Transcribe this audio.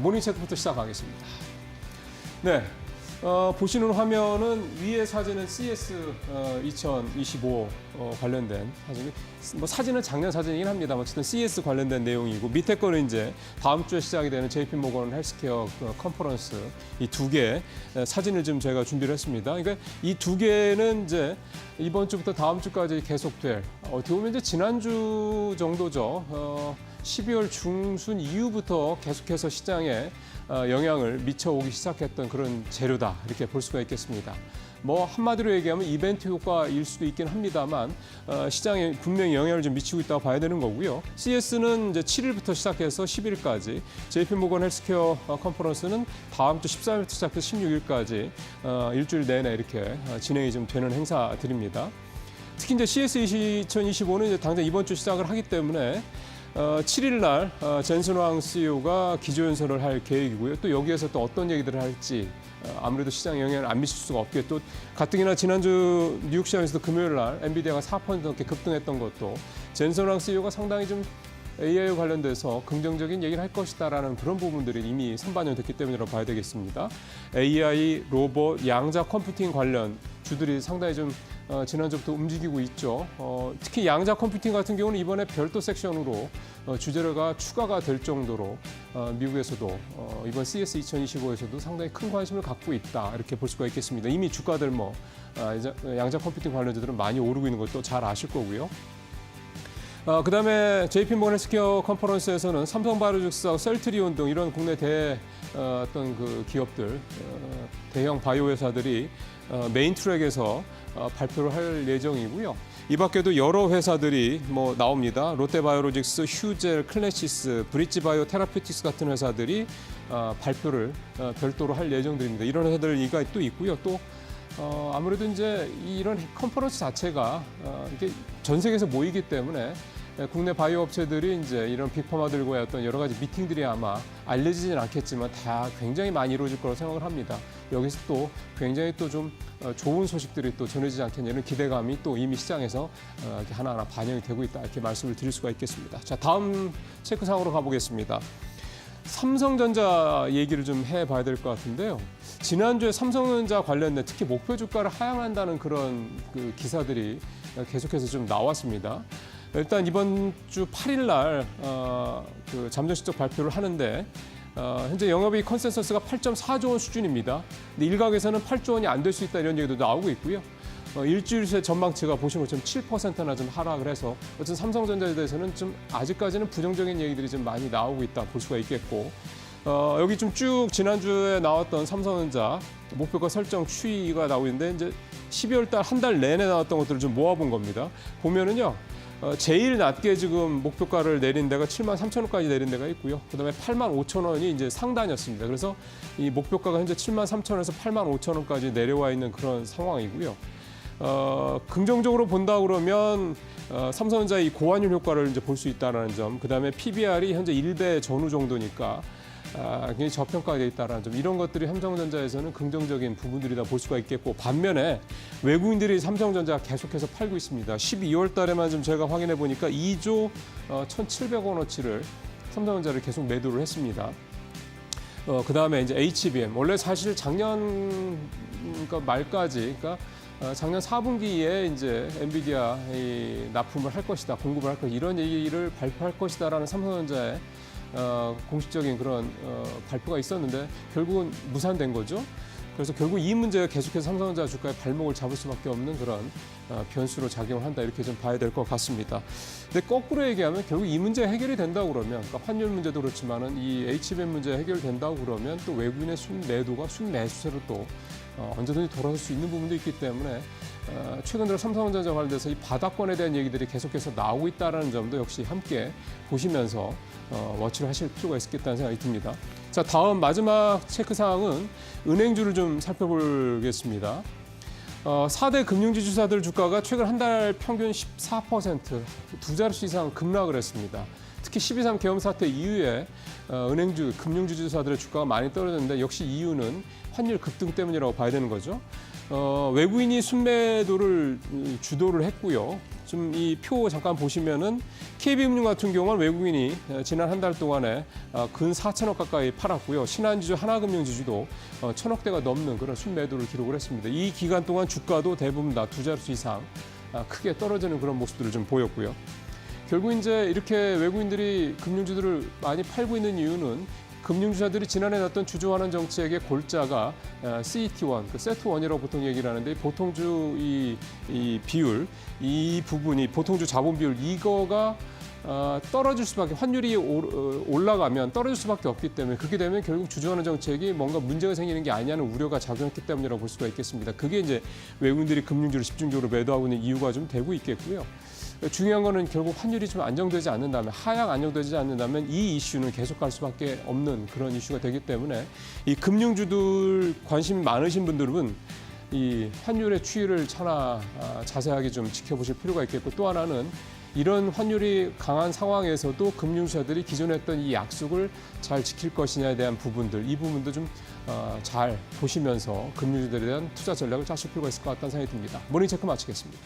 모닝체크부터 시작하겠습니다. 네, 보시는 화면은 위에 사진은 CS 2025 관련된 사진이 사진은 작년 사진이긴 합니다만 어쨌든 CS 관련된 내용이고 밑에 거는 이제 다음 주에 시작이 되는 JP모건 헬스케어 컨퍼런스 이 두 개 사진을 좀 제가 준비를 했습니다. 그러니까 이 두 개는 이제 이번 주부터 다음 주까지 계속될 어떻게 보면 이제 지난주 정도죠. 12월 중순 이후부터 계속해서 시장에 영향을 미쳐오기 시작했던 그런 재료다 이렇게 볼 수가 있겠습니다. 뭐 한마디로 얘기하면 이벤트 효과일 수도 있긴 합니다만 시장에 분명히 영향을 좀 미치고 있다고 봐야 되는 거고요. CS는 이제 7일부터 시작해서 10일까지, JP모건 헬스케어 컨퍼런스는 다음 주 14일부터 시작해서 16일까지 일주일 내내 이렇게 진행이 좀 되는 행사들입니다. 특히 이제 CS 2025는 이제 당장 이번 주 시작을 하기 때문에 7일 날 젠슨 CEO가 기조연설을 할 계획이고요. 또 여기에서 또 어떤 얘기들을 할지 아무래도 시장에 영향을 안 미칠 수가 없게, 또 가뜩이나 지난주 뉴욕 시장에서도 금요일 날 엔비디아가 4% 넘게 급등했던 것도 젠슨 CEO가 상당히 좀 AI 관련돼서 긍정적인 얘기를 할 것이다라는 그런 부분들이 이미 선반영됐기 때문이라고 봐야 되겠습니다. AI, 로봇, 양자 컴퓨팅 관련 주들이 상당히 좀 지난주부터 움직이고 있죠. 특히 양자 컴퓨팅 같은 경우는 이번에 별도 섹션으로 주제가 추가가 될 정도로 미국에서도 이번 CS 2025에서도 상당히 큰 관심을 갖고 있다 이렇게 볼 수가 있겠습니다. 이미 주가들 양자 컴퓨팅 관련주들은 많이 오르고 있는 것도 잘 아실 거고요. 그다음에 JP모건 헬스케어 컨퍼런스에서는 삼성바이오로직스하고 셀트리온 등 이런 국내 어떤 그 기업들, 대형 바이오 회사들이 메인 트랙에서 발표를 할 예정이고요. 이 밖에도 여러 회사들이 나옵니다. 롯데바이오로직스, 휴젤, 클래시스, 브릿지바이오 테라피틱스 같은 회사들이 발표를 별도로 할 예정들입니다. 이런 회사들이 또 있고요. 또 아무래도 이제 이런 컨퍼런스 자체가 이게 전 세계에서 모이기 때문에 국내 바이오 업체들이 이제 이런 빅파마들과의 어떤 여러 가지 미팅들이 아마 알려지진 않겠지만 다 굉장히 많이 이루어질 거라고 생각을 합니다. 여기서 또 굉장히 또 좀 좋은 소식들이 또 전해지지 않겠냐 이런 기대감이 또 이미 시장에서 이렇게 하나하나 반영이 되고 있다 이렇게 말씀을 드릴 수가 있겠습니다. 자, 다음 체크상으로 가보겠습니다. 삼성전자 얘기를 좀 해봐야 될 것 같은데요. 지난주에 삼성전자 관련된 특히 목표 주가를 하향한다는 그런 그 기사들이 계속해서 좀 나왔습니다. 일단 이번 주 8일 날 그 잠정 실적 발표를 하는데 현재 영업이익 컨센서스가 8.4조 원 수준입니다. 근데 일각에서는 8조 원이 안 될 수 있다 이런 얘기도 나오고 있고요. 일주일 새 전망치가 보신 것처럼 7%나 좀 하락을 해서 어쨌든 삼성전자에 대해서는 좀 아직까지는 부정적인 얘기들이 좀 많이 나오고 있다 볼 수가 있겠고, 여기 좀 쭉 지난주에 나왔던 삼성전자 목표가 설정 추이가 나오고 있는데 이제 12월 달 한 달 내내 나왔던 것들을 좀 모아본 겁니다. 보면은요. 제일 낮게 지금 목표가를 내린 데가 7만 3천 원까지 내린 데가 있고요. 그다음에 8만 5천 원이 이제 상단이었습니다. 그래서 이 목표가가 현재 7만 3천 원에서 8만 5천 원까지 내려와 있는 그런 상황이고요. 긍정적으로 본다 그러면 삼성전자의 이 고환율 효과를 이제 볼 수 있다는 점, 그다음에 PBR이 현재 1배 전후 정도니까 굉장히 저평가되어 있다는 점, 이런 것들이 삼성전자에서는 긍정적인 부분들이다 볼 수가 있겠고, 반면에 외국인들이 삼성전자 계속해서 팔고 있습니다. 12월 달에만 좀 제가 확인해 보니까 2조 1,700원어치를 삼성전자를 계속 매도를 했습니다. 그다음에 이제 HBM, 원래 사실 작년 말까지, 작년 4분기에 이제 엔비디아 납품을 할 것이다, 공급을 할 것이다, 이런 얘기를 발표할 것이다라는 삼성전자의 공식적인 그런 발표가 있었는데 결국은 무산된 거죠. 그래서 결국 이 문제가 계속해서 삼성전자 주가의 발목을 잡을 수밖에 없는 그런 변수로 작용을 한다 이렇게 좀 봐야 될 것 같습니다. 근데 거꾸로 얘기하면 결국 이 문제 해결이 된다고 그러면, 환율 문제도 그렇지만은 이 HBM 문제 해결된다고 그러면 또 외국인의 순매도가 순매수세로 또 언제든지 돌아설 수 있는 부분도 있기 때문에 최근 들어 삼성전자 관련돼서 이 바닥권에 대한 얘기들이 계속해서 나오고 있다는 점도 역시 함께 보시면서 워치를 하실 필요가 있겠다는 생각이 듭니다. 자, 다음 마지막 체크사항은 은행주를 좀 살펴보겠습니다. 4대 금융지주사들 주가가 최근 한 달 평균 14%, 두 자릿수 이상 급락을 했습니다. 특히 12.3 계엄 사태 이후에 은행주, 금융주주사들의 주가가 많이 떨어졌는데 역시 이유는 환율 급등 때문이라고 봐야 되는 거죠. 외국인이 순매도를 주도를 했고요. 좀 이 표 잠깐 보시면은 KB금융 같은 경우는 외국인이 지난 한 달 동안에 근 4천억 가까이 팔았고요. 신한지주, 하나금융지주도 1,000억대가 넘는 그런 순매도를 기록을 했습니다. 이 기간 동안 주가도 대부분 다 두 자릿수 이상 크게 떨어지는 그런 모습들을 좀 보였고요. 결국 이제 이렇게 외국인들이 금융주들을 많이 팔고 있는 이유는 금융주사들이 지난해 놨던 주주환원 정책의 골자가 CET1, 그 세트1이라고 보통 얘기를 하는데 보통주 이 비율, 이 부분이 보통주 자본 비율 이거가 떨어질 수밖에 환율이 올라가면 떨어질 수밖에 없기 때문에 그렇게 되면 결국 주주환원 정책이 뭔가 문제가 생기는 게 아니냐는 우려가 작용했기 때문이라고 볼 수가 있겠습니다. 그게 이제 외국인들이 금융주를 집중적으로 매도하고 있는 이유가 좀 되고 있겠고요. 중요한 거는 결국 환율이 좀 안정되지 않는다면, 하향 안정되지 않는다면 이 이슈는 계속 갈 수밖에 없는 그런 이슈가 되기 때문에 이 금융주들 관심 많으신 분들은 이 환율의 추이를 차나 자세하게 좀 지켜보실 필요가 있겠고, 또 하나는 이런 환율이 강한 상황에서도 금융주사들이 기존에 했던 이 약속을 잘 지킬 것이냐에 대한 부분들, 이 부분도 좀 잘 보시면서 금융주들에 대한 투자 전략을 짜실 필요가 있을 것 같다는 생각이 듭니다. 모닝체크 마치겠습니다.